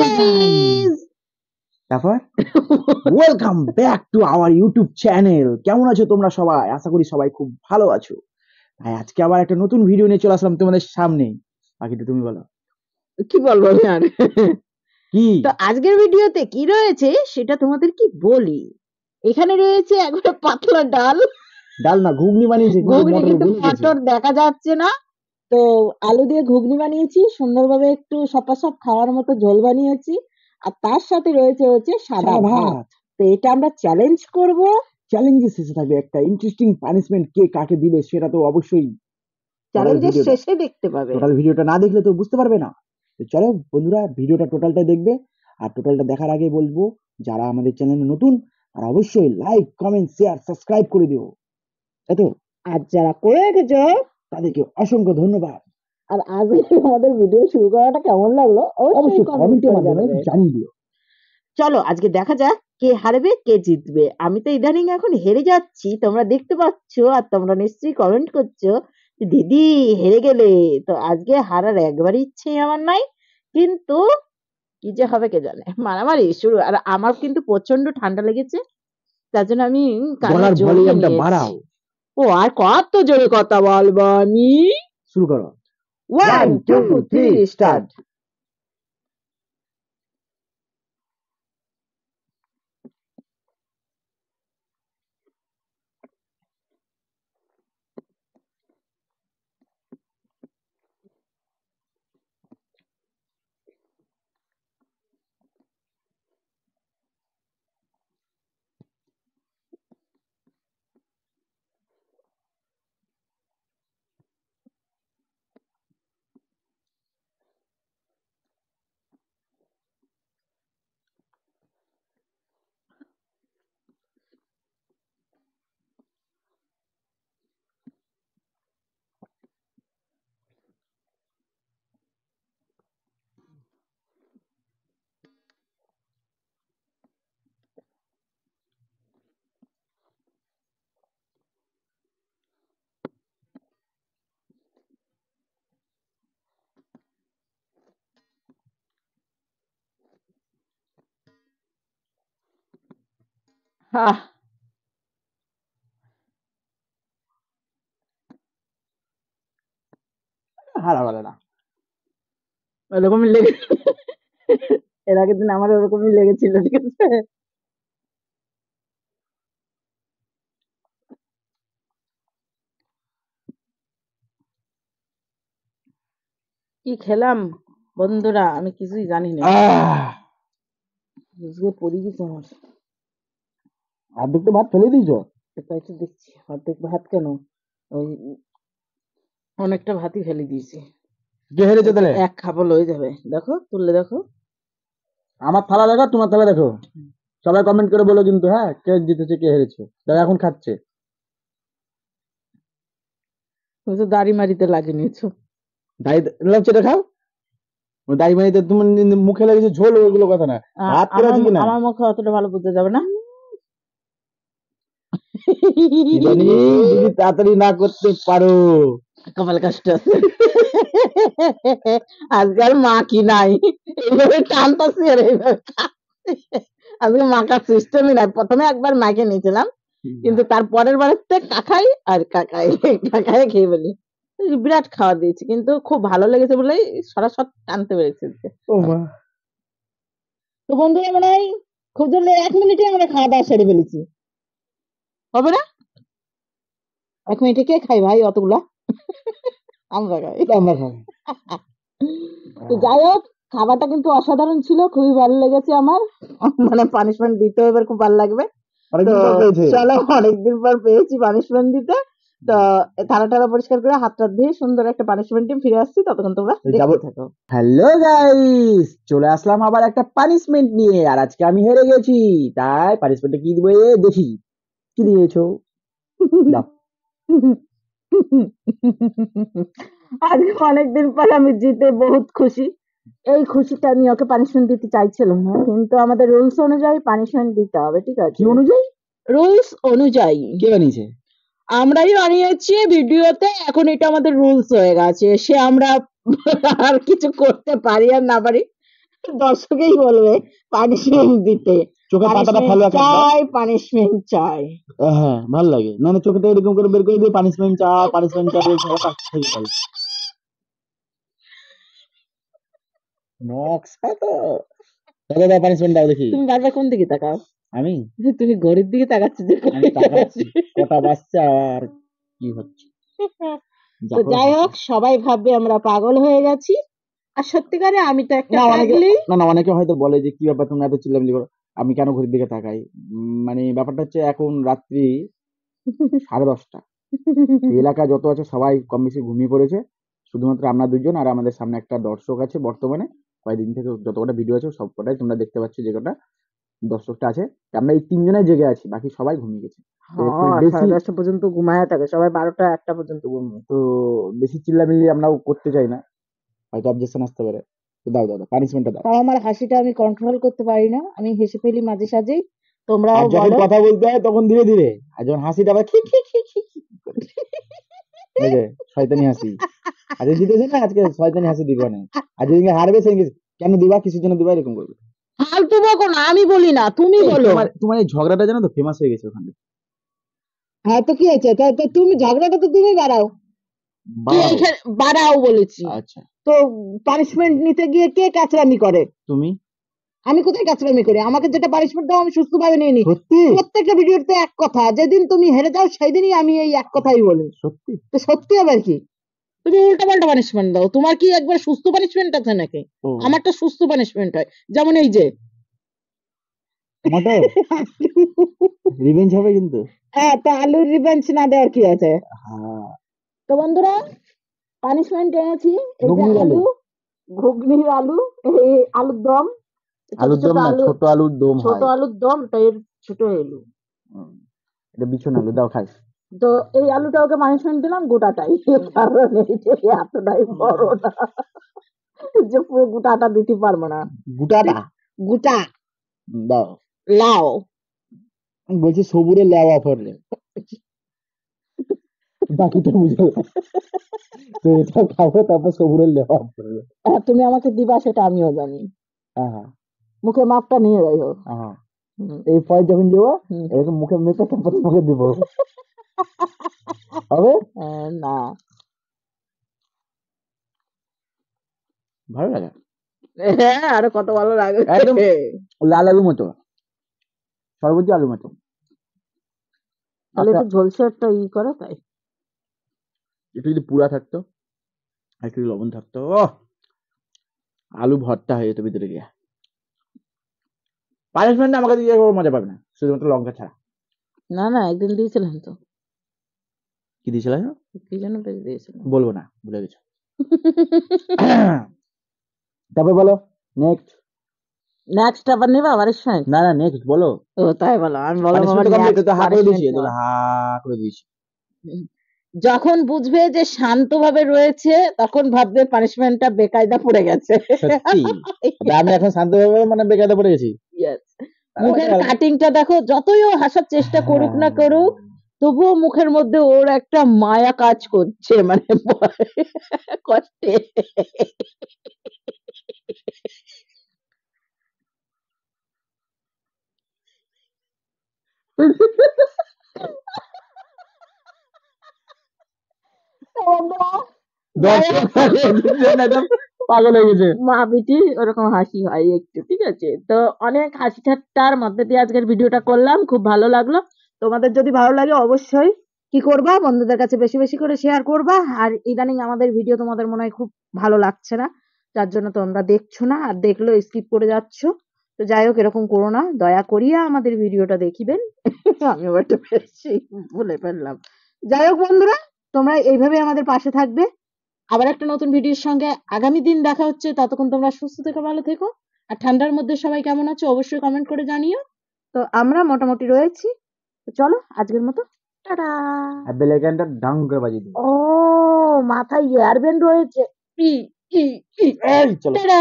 Guys তারপর welcome back to our YouTube channel. কেমন আছো তোমরা সবাই? আশা করি সবাই খুব ভালো আছো। তাই আজকে আবার একটা নতুন ভিডিও নিয়ে চলে আসলাম তোমাদের সামনে। বাকিটা তুমি বলো। কি বলবো আর কি তো আজকের ভিডিওতে কি রয়েছে সেটা তোমাদের কি বলি। এখানে রয়েছে একটা পাতলা ডাল না ঘুগনি বানিয়েছে, ঘুগনি, মটর কিন্তু গলে গেছে। মটর দেখা যাচ্ছে না। তো আলু দিয়ে ঘুগনি বানিয়েছি, সুন্দরভাবে একটু সপাসপ খাওয়ার মতো ঝোল বানিয়েছি, আর তার সাথে রয়েছে সাদা ভাত। তো এটা আমরা চ্যালেঞ্জ করব। চ্যালেঞ্জের শেষে থাকবে একটা ইন্টারেস্টিং পানিশমেন্ট, কে কাকে দিবে সেটা তো অবশ্যই চ্যালেঞ্জের শেষে দেখতে পাবে। টোটাল ভিডিওটা না দেখলে তো বুঝতে পারবে না। তো চলো বন্ধুরা, ভিডিওটা টোটালটাই দেখবে। আর টোটালটা দেখার আগে বলবো, যারা আমাদের চ্যানেলে নতুন তারা অবশ্যই লাইক, কমেন্ট, শেয়ার, সাবস্ক্রাইব করে দিও। তাই তো? আর যারা করে রেখেছো তাদেরকে অসংখ্য ধন্যবাদ। আর আজকে আমাদের ভিডিও শুরু করাটা কেমন লাগলো অবশ্যই কমেন্টের মাধ্যমে জানিয়ে দিও। চলো আজকে দেখা যাক কে হারবে কে জিতবে। আমি তো ইদানিং এখন হেরে যাচ্ছি, তোমরা দেখতে পাচ্ছ, আর তোমরা নিশ্চয়ই কমেন্ট করছো দিদি হেরে গেলে। তো আজকে হারার একবারই ইচ্ছে আমার নাই, কিন্তু কি যে হবে কে জানে। মারামারি শুরু। আর আমার কিন্তু প্রচন্ড ঠান্ডা লেগেছে, তার জন্য আমি গলার ভলিউমটা বাড়াও। ও আর কত জোরে কথা বলবো আমি। শুরু করো। 1 2 3 স্টার্ট। হারা বলে না, ওরকমই লেগে এর আগের দিন আমার ওরকমই লেগেছিল, ঠিক আছে। কি খেলাম বন্ধুরা আমি কিছুই জানি না, বুঝতে পড়ে গেছে আমার। অর্ধেক তো ভাত ফেলে দিয়েছো। তাই তো দেখছি অর্ধেক ভাত কেন, ওই অনেকটা ভাতই ফেলে দিয়েছি। কে হেরেছে তাহলে? এক খাবল হয়ে যাবে, দেখো তুললে দেখো। আমার থালা দেখো, তোমার থালা দেখো। সবাই কমেন্ট করে বলো কিন্তু, হ্যাঁ, কে জিতেছে কে হেরেছে। তারা এখন খাচ্ছে। তুমি তো দাড়ি মারিতে লাগে নিয়েছো। সেটা খাও। দাড়ি মারিতে তোমার মুখে লেগেছে ঝোল, ওইগুলো কথা না। ভাত কেটে আছে কিনা আমার মুখে অতটা ভালো বুঝতে যাবে না। যদি তাড়াতাড়ি না করতে পারো, কপাল কষ্ট আছে। আজকে আর মা কি নাই, এইভাবে টানতাছি আর এইভাবে আজকে মাখার সিস্টেমই নাই। প্রথমে একবার মাকে নিয়েছিলাম, কিন্তু তার পরের বারের থেকে কাকাই আর কাকাই খেয়ে বলি বিরাট খাওয়া দিয়েছি, কিন্তু খুব ভালো লেগেছে বলেই সরাসরি টানতে পেরেছি। ও মা। তো বন্ধুরা মনে হয় খুব জোর 1 মিনিটে আমরা খাওয়া দাওয়া সেরে ফেলেছি, হবে না? 1 মিনিটে কে খাই ভাই অতগুলা? আমরা খাই। তো যাই হোক, খাবারটা কিন্তু অসাধারণ ছিল, খুবই ভালো লেগেছে আমার। মানে পানিশমেন্ট দিতে এবার খুব ভালো লাগবে। চলো অনেকদিন পর পেয়েছি পানিশমেন্ট দিতে। তো থালা পরিষ্কার করে হাতটা ধুয়ে সুন্দর একটা পানিশমেন্ট ফিরে আসছি, ততক্ষণ তোমরা দেখতে থাকো। হ্যালো গাইস, চলে আসলাম আবার একটা পানিশমেন্ট নিয়ে। আর আজকে আমি হেরে গেছি, তাই পানিশমেন্টে কি দিবে দেখি। কি দিয়েছো? আজকে অনেকদিন পর আমি জিতে বহুত খুশি। এই খুশিটা আমি ওকে পানিশমেন্ট দিতে চাইছিলাম না, কিন্তু আমাদের রুলস অনুযায়ী পানিশমেন্ট দিতে হবে, ঠিক আছে? কি অনুযায়ী? রুলস অনুযায়ী। কে বানিয়েছে? আমরাই বানিয়েছি ভিডিওতে, এখন এটা আমাদের রুলস হয়ে গেছে। সে আমরা আর কিছু করতে পারি আর না পারি, দর্শকেই বলবে পানিশমেন্ট দিতে। চোখের পাতাটা পানিশমেন্ট ভালো একটা চাই, পানিশমেন্ট চাই। হ্যাঁ ভালো লাগে, না না চোখে তো এরকম করে বের করে দিয়ে পানিশমেন্ট চাই পানিশমেন্ট চাই বলছে নকশা তো দাদা দাদা পানিশমেন্ট দাও দেখি। তুমি বারবার কোন দিকে তাকাও? আমি তুমি ঘড়ির দিকে তাকাচ্ছ যে আমি তাকাচ্ছি কটা বাজছে আর কি হচ্ছে। তো যাই হোক, সবাই ভাববে আমরা পাগল হয়ে গেছি, আর সত্যিকারে আমি তো একটা না অনেকে পাগলি। না না অনেকে হয়তো বলে যে কি ব্যাপার তোমরা এত চিল্লামিল্লি করো, আমি কেন ঘড়ির দিকে তাকাই। মানে ব্যাপারটা হচ্ছে এখন রাত্রি 10:30। এই এলাকায় যত আছে সবাই কম বেশি ঘুমিয়ে পড়েছে, শুধুমাত্র আমরা দুজন আর আমাদের সামনে একটা দর্শক আছে বর্তমানে। কয়েকদিন থেকে যত কটা ভিডিও আছে সব কটাই তোমরা দেখতে পাচ্ছ, যে কটা দর্শকটা আছে আমরা এই 3 জনে জেগে আছি, বাকি সবাই ঘুমিয়ে গেছে। তো একটু হ্যাঁ, বেশি 10:30 পর্যন্ত ঘুমায় থাকে সবাই, 12টা 1টা পর্যন্ত ঘুমায়। তো বেশি চিল্লামিল্লি আমরাও করতে চাই না, হয়তো অবজেকশন আসতে পারে। তো দাও দাও পানিশমেন্টটা দাও। তাও আমার হাসিটা আমি কন্ট্রোল করতে পারি না, আমি হেসে ফেলি মাঝে সাঝেই। তোমরাও আর যখন বলো। কথা বলতে হয় তখন ধীরে ধীরে, আর যখন হাসিটা আবার খি খি খি খি খি করে। এই যে শয়তানি হাসি, আজকে জিতেছে না, আজকে শয়তানি হাসি দিবা না, আর যেদিনকে হারবে সেদিনকে কেন দিবা, কিসের জন্য দিবা, এরকম করবে। ফালতু বকো না, আমি বলি না, তুমি বলো। তোমার তোমার এই ঝগড়াটা জানো তো ফেমাস হয়ে গেছে ওখানে। হ্যাঁ, তো কি হয়েছে? তো তুমি ঝগড়াটা তো তুমি বাড়াও। কে বাড়াও? এখানে বাড়াও বলেছি? আচ্ছা তো পানিশমেন্ট নিতে গিয়ে কে কাচরামি করে? তুমি আমি কোথায় কাচরামি করি? আমাকে যেটা পানিশমেন্ট দাও আমি সুস্থভাবে নিয়ে নিই। সত্যি প্রত্যেকটা ভিডিওতে এক কথা, যেদিন তুমি হেরে যাও সেই দিনই আমি এই এক কথাই বলি। সত্যি তো সত্যি আবার কি? তুমি উল্টা পাল্টা পানিশমেন্ট দাও, তোমার কি একবার সুস্থ পানিশমেন্ট আছে নাকি? ও আমারটা সুস্থ পানিশমেন্ট হয়, যেমন এই যে টমেটো রিভেঞ্জ হবে কিন্তু। হ্যাঁ, তা আলুর রিভেঞ্জ না দেওয়ার কি আছে? হ্যাঁ তো বন্ধুরা, পানিশমেন্ট এনেছি। এই যে ঘুগনির আলু, আলু, ঘুগনির আলু, এই আলুর দম, ছোট আলুর ছোট দম না আলু, ছোট আলুর দম ছোট হয়। আলুর দম, তো এর ছোট আলু। এটা বিছন আলু, দাও খাই। তো এই আলুটা ওকে পানিশমেন্ট দিলাম গোটাটাই, কারণ এই যে এতটাই বড় না যে পুরো গোটাটা দিতে পারবো না। গোটাটা গোটা দাও। লাও। আমি বলছি সবুরের লেওয়া পড়লে বাকিটা বুঝে তো এটা খাবো, তারপর সবুরের লেওয়া পড়বে। তুমি আমাকে দিবা সেটা আমিও জানি, হ্যাঁ মুখে মাপটা নিয়ে যাইও। হ্যাঁ এই পয় যখন দেবো এরকম মুখে মেপে তারপর তোমাকে দেবো, হবে? না, ভালো লাগে, হ্যাঁ আরো কত ভালো লাগে। একদম লাল আলু মতো, সরবতি আলু মতো। তাহলে একটু ঝলসে একটা ই করে তাই। একটু যদি পুরা থাকতো, একটু যদি লবণ থাকতো, আলু ভর্তা হয়ে যেত ভিতরে গিয়ে। পানিশমেন্ট আমাকে দিয়ে কোনো মজা পাবে না, শুধুমাত্র লঙ্কা ছাড়া। না না, একদিন দিয়েছিলাম তো। কি দিয়েছিল কি যেন বেশ দিয়েছিলাম, বলবো না, ভুলে গেছো। তারপর বলো নেক্সট। নেক্সট আবার নেবা পানিশমেন্ট? না না নেক্সট বলো। ও তাই বলো, আমি বললাম পানিশমেন্ট আমার তো কমপ্লিট, নেক্সট তো হা করে দিয়েছি, পানিশমেন্ট তো নেওয়া। হা করে দিয়েছি। যখন বুঝবে যে শান্তভাবে রয়েছে তখন ভাববে পানিশমেন্টটা বেকায়দা পড়ে গেছে। সত্যি আমি এখন শান্তভাবে মানে বেকায়দা পড়ে গেছি। Yes. মুখের কাটিংটা দেখো, যতই ও হাসার চেষ্টা করুক না করুক, তবুও মুখের মধ্যে ওর একটা মায়া কাজ করছে, মানে কষ্টে। তো বন্ধুরা, পাগল হয়ে গেছে। মা বেটি ওরকম হাসি হয় একটু, ঠিক আছে? তো অনেক হাসি ঠাট্টার মধ্যে দিয়ে আজকের ভিডিওটা করলাম, খুব ভালো লাগলো। তোমাদের যদি ভালো লাগে অবশ্যই কি করবা, বন্ধুদের কাছে বেশি বেশি করে শেয়ার করবা। আর ইদানিং আমাদের ভিডিও তোমাদের মনে হয় খুব ভালো লাগছে না, যার জন্য তোমরা দেখছো না, আর দেখলেও স্কিপ করে যাচ্ছ। তো যাই হোক, এরকম করো না, দয়া করিয়া আমাদের ভিডিওটা দেখিবেন। আমি আবার একটু বেশি বলে ফেললাম। যাই হোক বন্ধুরা, তোমরা এইভাবে আমাদের পাশে থাকবে। আবার একটা নতুন ভিডিওর সঙ্গে আগামী দিন দেখা হচ্ছে, ততক্ষণ তোমরা সুস্থ থেকো, ভালো থেকো। আর ঠান্ডার মধ্যে সবাই কেমন আছো অবশ্যই কমেন্ট করে জানিও। তো আমরা মোটামুটি রয়েছি। তো চলো আজকের মতো টাটা। বেল আইকনটা ডাং করে বাজিয়ে দিও। ও, মাথায় এয়ারব্যান্ড রয়েছে। ই ই ই এই চলো। টাটা।